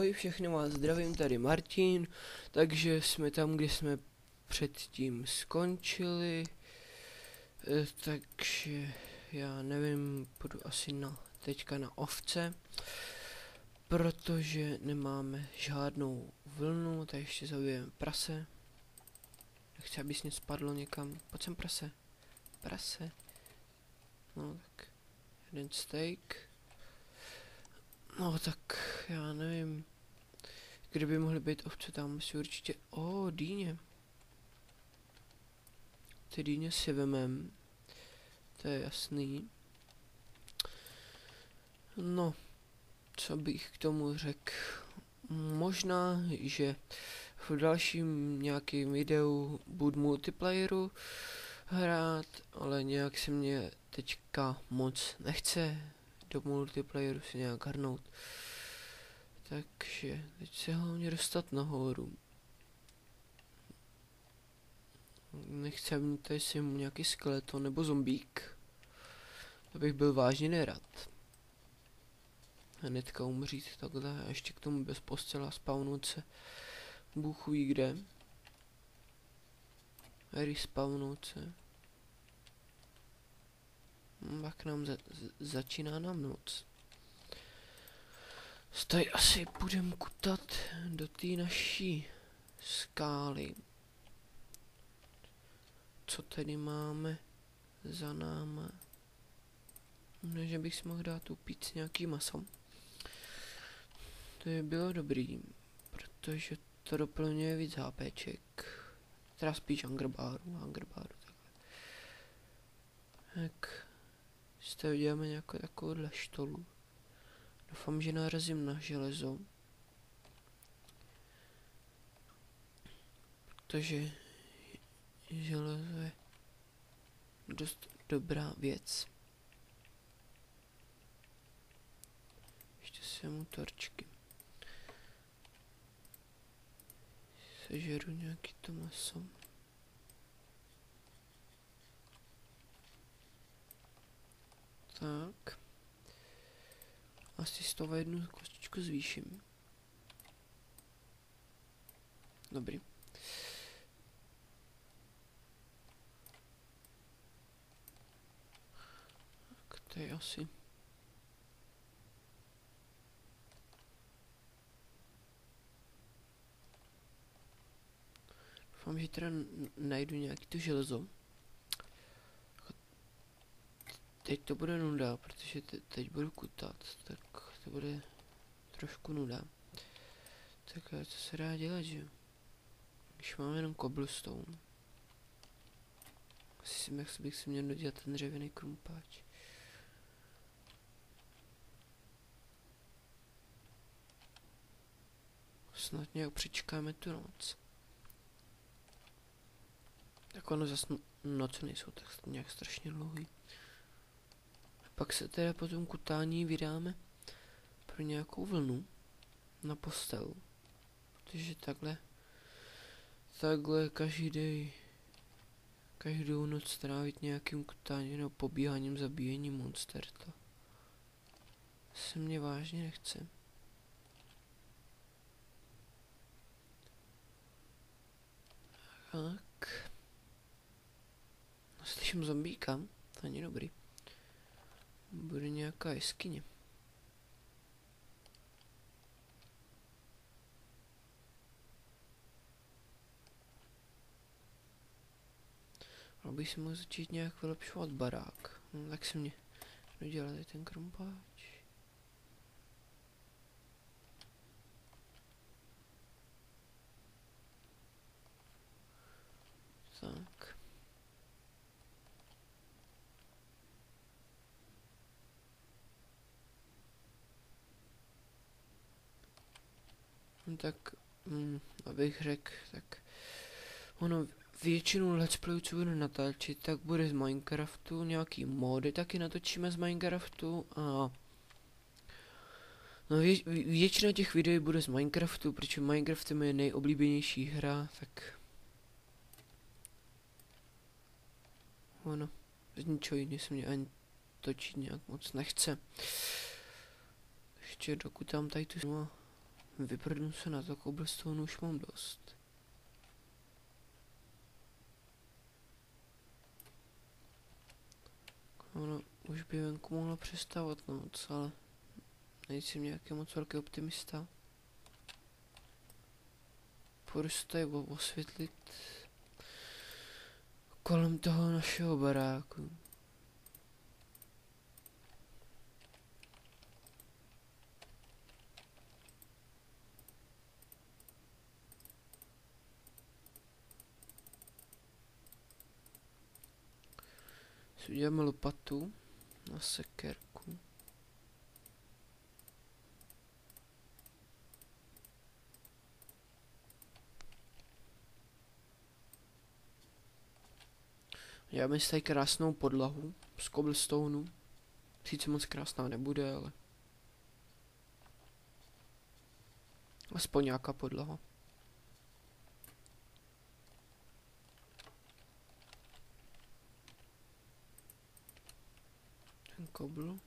Ahoj, všechny vás zdravím, tady Martin, takže jsme tam, kde jsme předtím skončili, takže já nevím, půjdu asi teďka na ovce, protože nemáme žádnou vlnu, tak ještě zabijeme prase, nechci, aby s ně spadlo někam, pojď sem prase, no tak, jeden steak, no tak já nevím. Kdyby mohly být ovce, tam si určitě... dýně. Ty dýně si vemem. To je jasný. No, co bych k tomu řekl? Možná, že v dalším nějakým videu budu multiplayeru hrát, ale nějak se mě teďka moc nechce do multiplayeru si nějak hrnout. Takže teď se hlavně dostat nahoru. Nechci, aby tady jsem nějaký skeleton nebo zombík. To bych byl vážně nerad. Hnedka umřít takhle a ještě k tomu bez postele a spawnout se. Bůh ví kde. Respawnout se. Tak nám začíná nám noc. Tady asi budem kutat do té naší skály. Co tady máme za náma? No, že bych si mohl dát upít nějaký maso. To by bylo dobrý, protože to doplňuje víc HPček. Teda spíš hungerbáru takhle. Tak si tady uděláme nějakou takovouhle štolu. Doufám, že narazím na železo. Protože železo je dost dobrá věc. Ještě si mu torčky. Sežeru nějaký to maso. Tak. Asi z toho jednu kostičku zvýším. Dobrý. Tak to je asi. Doufám, že teda najdu nějaký to železo. Teď to bude nuda, protože teď budu kutat, tak to bude trošku nuda. Tak co se dá dělat, že? Když mám jenom cobblestone. Asi bych si měl dodělat ten dřevěný krumpáč. Snad nějak přečkáme tu noc. Tak ono zas noce nejsou tak nějak strašně dlouhý. Pak se teda po tom kutání vydáme pro nějakou vlnu na postel. Protože takhle každou noc trávit nějakým kutáním nebo pobíháním, zabíjením monster, to se mě vážně nechce. Tak. Slyším zombíka, to není dobrý. Bude nějaká jeskyně. Ale bych si mohl začít nějak vylepšovat barák. No, tak se mě dodělali ten krumpáč. Tak. No tak, abych řekl, tak ono většinu let's playů, co budu natáčet, tak bude z Minecraftu, nějaký mody taky natočíme z Minecraftu a no většina těch videí bude z Minecraftu, protože Minecraft je moje nejoblíbenější hra, tak ono, z ničeho jiného se mě ani točit nějak moc nechce. Ještě dokud tam tady tu Vyprdnu se na to, cobblestone už mám dost. Ono už by venku mohlo přestávat noc, ale nejsem nějaký moc velký optimista. Půjdu se tady osvětlit kolem toho našeho baráku. Si uděláme lopatu na sekerku. Děláme si tady krásnou podlahu z cobblestoneu. Sice moc krásná nebude, ale aspoň nějaká podlaha. Ten kobl.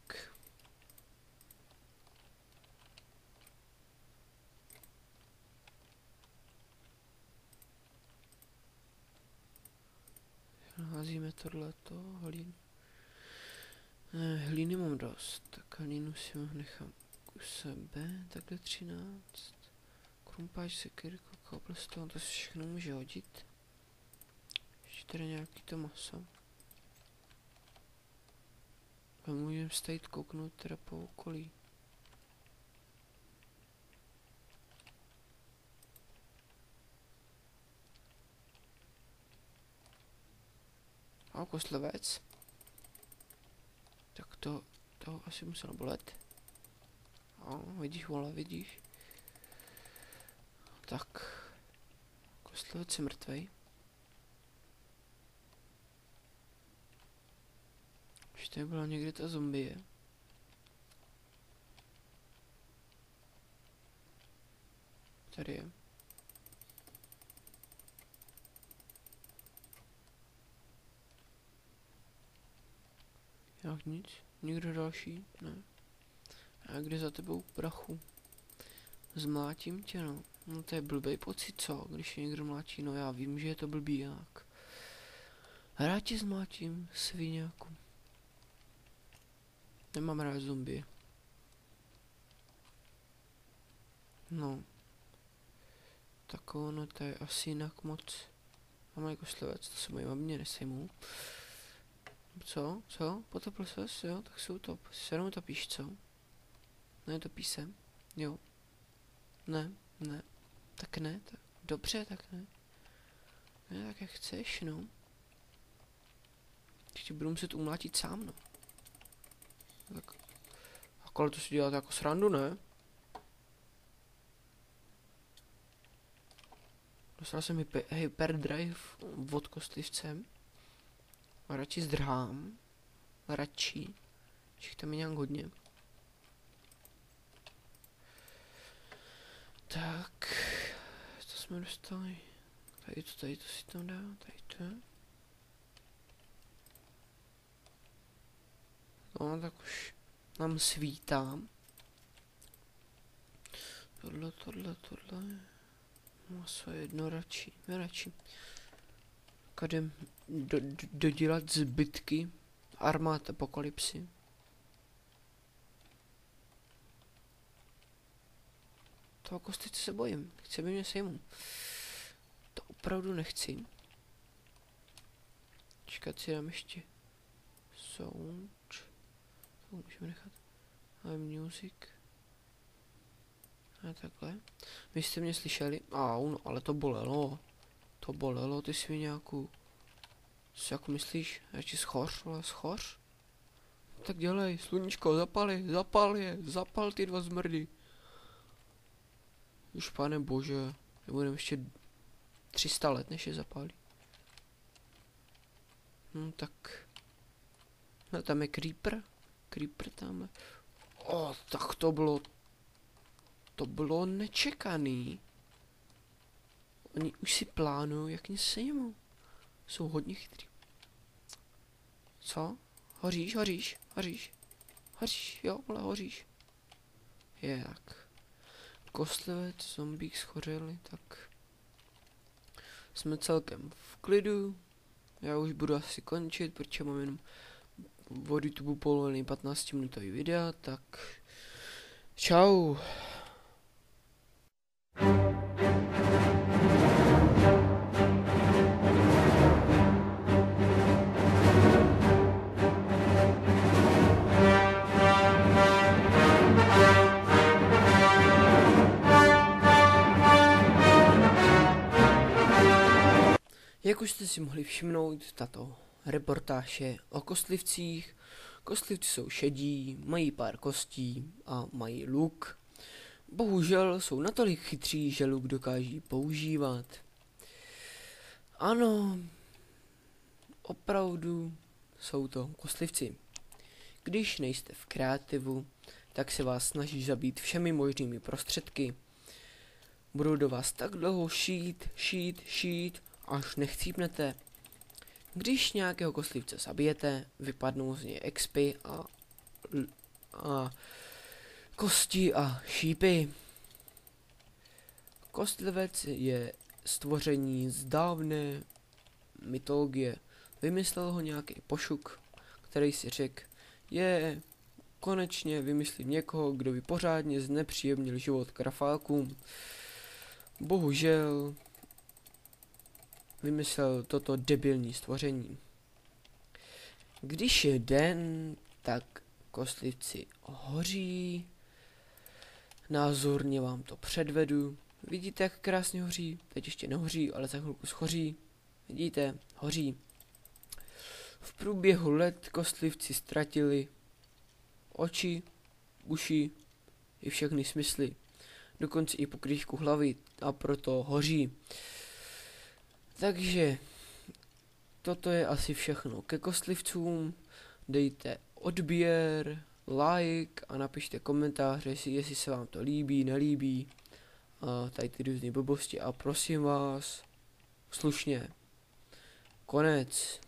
Tak. Házíme tohleto, hlínu. Hlíny mám dost, tak hlínu si nechám u sebe, takhle 13. Krumpáč, sekyrko, cobblestone, to se všechno může hodit. Ještě tady nějaký to maso. A můžeme se kouknout teda po okolí. A koslevec. Tak to asi muselo bolet. A vidíš, vole, vidíš. Tak. Koslevec je mrtvej. Už tady byla někde ta zombie. Tady je. Jak nic? Nikdo další? Ne. A kde za tebou, prachu? Zmlátím tě, no. No to je blbej pocit, co? Když je někdo mlátí, no já vím, že je to blbý jak. Rád tě zmlátím, sviňáku. Nemám rád zombie. No. Tak ono, to je asi jinak moc. Mám jako slevec, to se mojí mamě nesejmu. Co? Co? Potopil ses? Jo, tak se utop. Se jenom topíš, co? Ne, topí se. Jo. Ne, ne. Tak ne, tak. Dobře, tak ne. Ne, tak jak chceš, no. Ještě budu muset umlátit sám, no. Tak. Ale to si děláte jako srandu, ne? Dostal jsem hyperdrive od kostlivcem. A radši zdrhám. Radši. Všech tam je nějak hodně. Tak. To jsme dostali. Tady to si tam dá. Tady to. No, tak už nám svítá. Tohle. Maso jedno radši. Kadem dodělat zbytky armád apokalypsy. Toho kostice se bojím. Chci, aby mě sejmu. To opravdu nechci. Čekat si dám ještě sound. To můžeme nechat. Ale music. A takhle. Vy jste mě slyšeli? No, ale to bolelo. To bolelo, ty sviňáku. Co si jako myslíš? Radši schoř, ale schoř? Tak dělej, sluníčko, zapal ty dva zmrdy. Už pane bože, nebudeme ještě 300 let, než je zapálí. No tak. No tam je creeper. Creeper tam. Tak to bylo nečekaný. Oni už si plánují, jak mě sejmou. jsou hodně chytrý. Co? Hoříš, hoříš, hoříš. Hoříš, jo, ale hoříš. Je tak. Kostlivec, zombík schořeli, tak jsme celkem v klidu. Já už budu asi končit, protože mám jenom od YouTube povolený 15-minutový videa, tak čau. Jak už jste si mohli všimnout, tato reportáž je o kostlivcích. Kostlivci jsou šedí, mají pár kostí a mají luk. Bohužel jsou natolik chytří, že luk dokáží používat. Ano, opravdu jsou to kostlivci. Když nejste v kreativu, tak se vás snaží zabít všemi možnými prostředky. Budou do vás tak dlouho šít, až nechcípnete. Když nějakého kostlivce zabijete, vypadnou z něj expy a kosti a šípy. Kostlivec je stvoření z dávné mytologie. Vymyslel ho nějaký pošuk, který si řekl, konečně vymyslím někoho, kdo by pořádně znepříjemnil život krafálkům. Bohužel vymyslel toto debilní stvoření. Když je den, tak kostlivci hoří. Názorně vám to předvedu. Vidíte, jak krásně hoří? Teď ještě nehoří, ale za chvilku schoří. Vidíte, hoří. V průběhu let kostlivci ztratili oči, uši i všechny smysly. Dokonce i pokrývku hlavy a proto hoří. Takže toto je asi všechno ke kostlivcům. Dejte odběr, like a napište komentáře, jestli se vám to líbí, nelíbí. A tady ty různé blbosti a prosím vás, slušně. Konec.